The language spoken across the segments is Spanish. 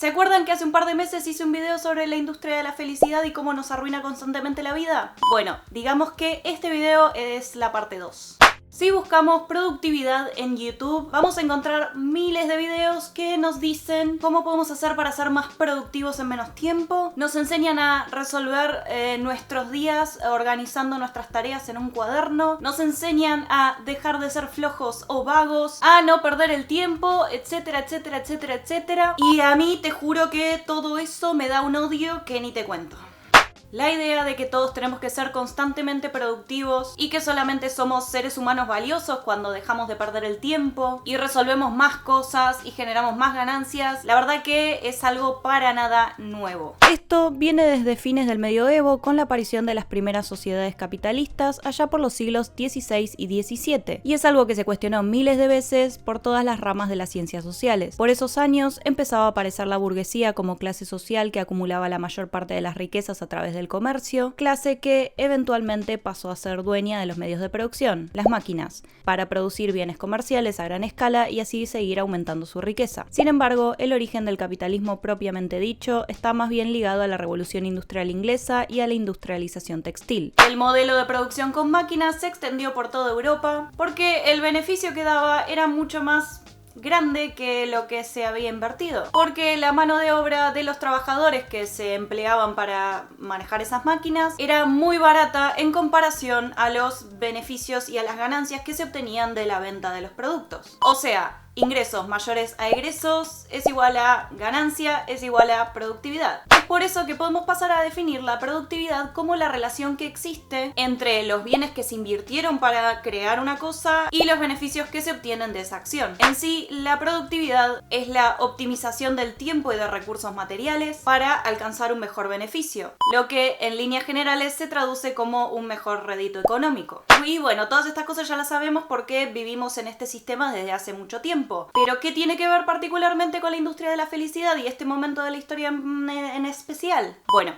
¿Se acuerdan que hace un par de meses hice un video sobre la industria de la felicidad y cómo nos arruina constantemente la vida? Bueno, digamos que este video es la parte 2. Si buscamos productividad en YouTube, vamos a encontrar miles de videos que nos dicen cómo podemos hacer para ser más productivos en menos tiempo. Nos enseñan a resolver nuestros días organizando nuestras tareas en un cuaderno. Nos enseñan a dejar de ser flojos o vagos, a no perder el tiempo, etcétera, etcétera, etcétera, etcétera. Y a mí te juro que todo eso me da un odio que ni te cuento. La idea de que todos tenemos que ser constantemente productivos y que solamente somos seres humanos valiosos cuando dejamos de perder el tiempo y resolvemos más cosas y generamos más ganancias, la verdad que es algo para nada nuevo. Esto viene desde fines del medioevo con la aparición de las primeras sociedades capitalistas allá por los siglos XVI y XVII, y es algo que se cuestionó miles de veces por todas las ramas de las ciencias sociales. Por esos años empezaba a aparecer la burguesía como clase social que acumulaba la mayor parte de las riquezas a través del comercio, clase que eventualmente pasó a ser dueña de los medios de producción, las máquinas, para producir bienes comerciales a gran escala y así seguir aumentando su riqueza. Sin embargo, el origen del capitalismo propiamente dicho está más bien ligado a la revolución industrial inglesa y a la industrialización textil. El modelo de producción con máquinas se extendió por toda Europa porque el beneficio que daba era mucho más grande que lo que se había invertido, porque la mano de obra de los trabajadores que se empleaban para manejar esas máquinas era muy barata en comparación a los beneficios y a las ganancias que se obtenían de la venta de los productos. O sea, ingresos mayores a egresos es igual a ganancia, es igual a productividad. Es por eso que podemos pasar a definir la productividad como la relación que existe entre los bienes que se invirtieron para crear una cosa y los beneficios que se obtienen de esa acción. En sí, la productividad es la optimización del tiempo y de recursos materiales para alcanzar un mejor beneficio, lo que en líneas generales se traduce como un mejor rédito económico. Y bueno, todas estas cosas ya las sabemos porque vivimos en este sistema desde hace mucho tiempo. Pero ¿qué tiene que ver particularmente con la industria de la felicidad y este momento de la historia en especial? Bueno,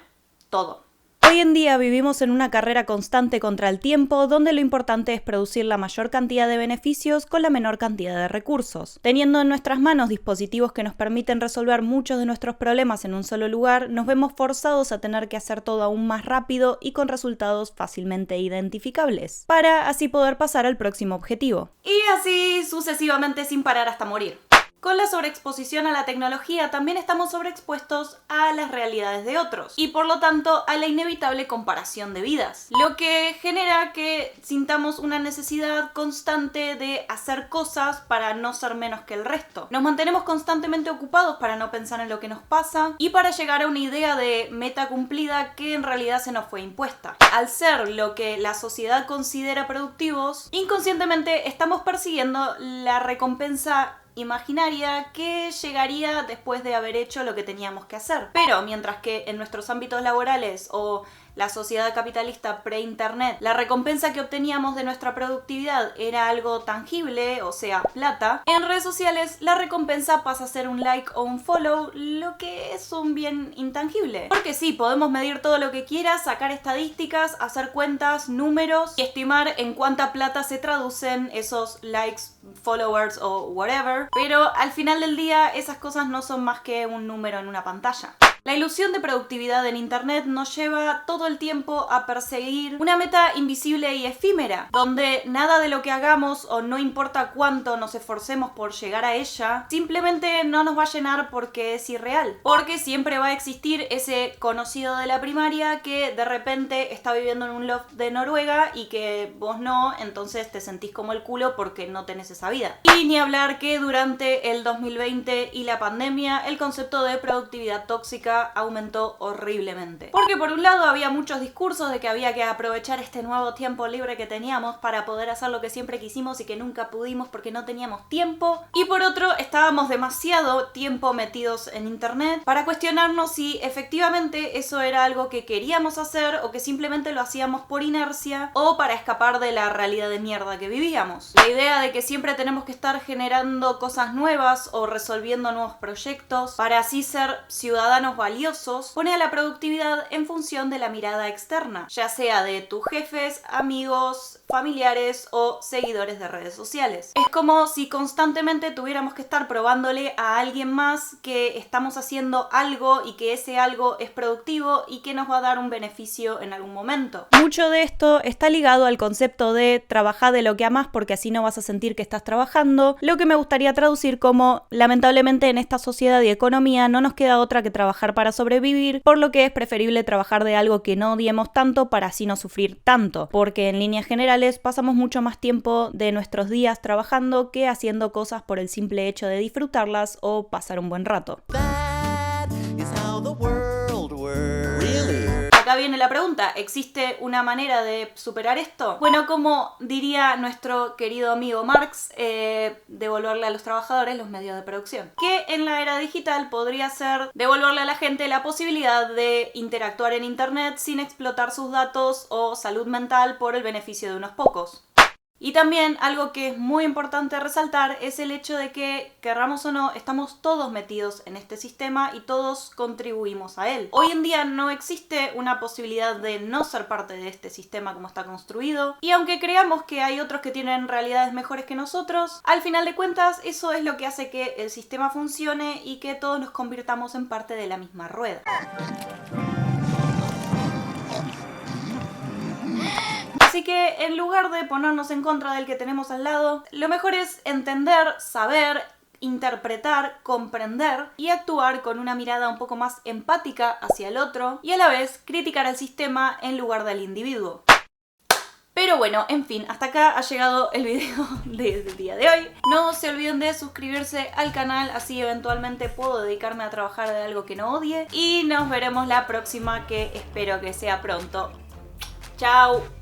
todo. Hoy en día vivimos en una carrera constante contra el tiempo, donde lo importante es producir la mayor cantidad de beneficios con la menor cantidad de recursos. Teniendo en nuestras manos dispositivos que nos permiten resolver muchos de nuestros problemas en un solo lugar, nos vemos forzados a tener que hacer todo aún más rápido y con resultados fácilmente identificables, para así poder pasar al próximo objetivo. Y así sucesivamente sin parar hasta morir. Con la sobreexposición a la tecnología también estamos sobreexpuestos a las realidades de otros y por lo tanto a la inevitable comparación de vidas, lo que genera que sintamos una necesidad constante de hacer cosas para no ser menos que el resto. Nos mantenemos constantemente ocupados para no pensar en lo que nos pasa y para llegar a una idea de meta cumplida que en realidad se nos fue impuesta. Al ser lo que la sociedad considera productivos, inconscientemente estamos persiguiendo la recompensa imaginaria que llegaría después de haber hecho lo que teníamos que hacer. Pero mientras que en nuestros ámbitos laborales o la sociedad capitalista pre-internet, la recompensa que obteníamos de nuestra productividad era algo tangible, o sea, plata, en redes sociales la recompensa pasa a ser un like o un follow, lo que es un bien intangible. Porque sí, podemos medir todo lo que quieras, sacar estadísticas, hacer cuentas, números y estimar en cuánta plata se traducen esos likes, followers o whatever, pero al final del día esas cosas no son más que un número en una pantalla. La ilusión de productividad en internet nos lleva todo el tiempo a perseguir una meta invisible y efímera, donde nada de lo que hagamos o no importa cuánto nos esforcemos por llegar a ella, simplemente no nos va a llenar porque es irreal. Porque siempre va a existir ese conocido de la primaria que de repente está viviendo en un loft de Noruega y que vos no, entonces te sentís como el culo porque no tenés esa vida. Y ni hablar que durante el 2020 y la pandemia el concepto de productividad tóxica aumentó horriblemente. Porque por un lado había muchos discursos de que había que aprovechar este nuevo tiempo libre que teníamos para poder hacer lo que siempre quisimos y que nunca pudimos porque no teníamos tiempo. Y por otro, estábamos demasiado tiempo metidos en internet para cuestionarnos si efectivamente eso era algo que queríamos hacer o que simplemente lo hacíamos por inercia o para escapar de la realidad de mierda que vivíamos. La idea de que siempre tenemos que estar generando cosas nuevas o resolviendo nuevos proyectos para así ser ciudadanos valiosos pone a la productividad en función de la mirada externa, ya sea de tus jefes, amigos, familiares o seguidores de redes sociales. Es como si constantemente tuviéramos que estar probándole a alguien más que estamos haciendo algo y que ese algo es productivo y que nos va a dar un beneficio en algún momento. Mucho de esto está ligado al concepto de trabajar de lo que amás porque así no vas a sentir que estás trabajando, lo que me gustaría traducir como lamentablemente en esta sociedad y economía no nos queda otra que trabajar para sobrevivir, por lo que es preferible trabajar de algo que no odiemos tanto para así no sufrir tanto, porque en líneas generales pasamos mucho más tiempo de nuestros días trabajando que haciendo cosas por el simple hecho de disfrutarlas o pasar un buen rato. Acá viene la pregunta, ¿existe una manera de superar esto? Bueno, como diría nuestro querido amigo Marx, devolverle a los trabajadores los medios de producción. Que en la era digital podría ser devolverle a la gente la posibilidad de interactuar en internet sin explotar sus datos o salud mental por el beneficio de unos pocos. Y también algo que es muy importante resaltar es el hecho de que, querramos o no, estamos todos metidos en este sistema y todos contribuimos a él. Hoy en día no existe una posibilidad de no ser parte de este sistema como está construido, y aunque creamos que hay otros que tienen realidades mejores que nosotros, al final de cuentas eso es lo que hace que el sistema funcione y que todos nos convirtamos en parte de la misma rueda. Así que en lugar de ponernos en contra del que tenemos al lado, lo mejor es entender, saber, interpretar, comprender y actuar con una mirada un poco más empática hacia el otro y a la vez criticar al sistema en lugar del individuo. Pero bueno, en fin, hasta acá ha llegado el video del día de hoy. No se olviden de suscribirse al canal, así eventualmente puedo dedicarme a trabajar de algo que no odie. Y nos veremos la próxima, que espero que sea pronto. ¡Chao!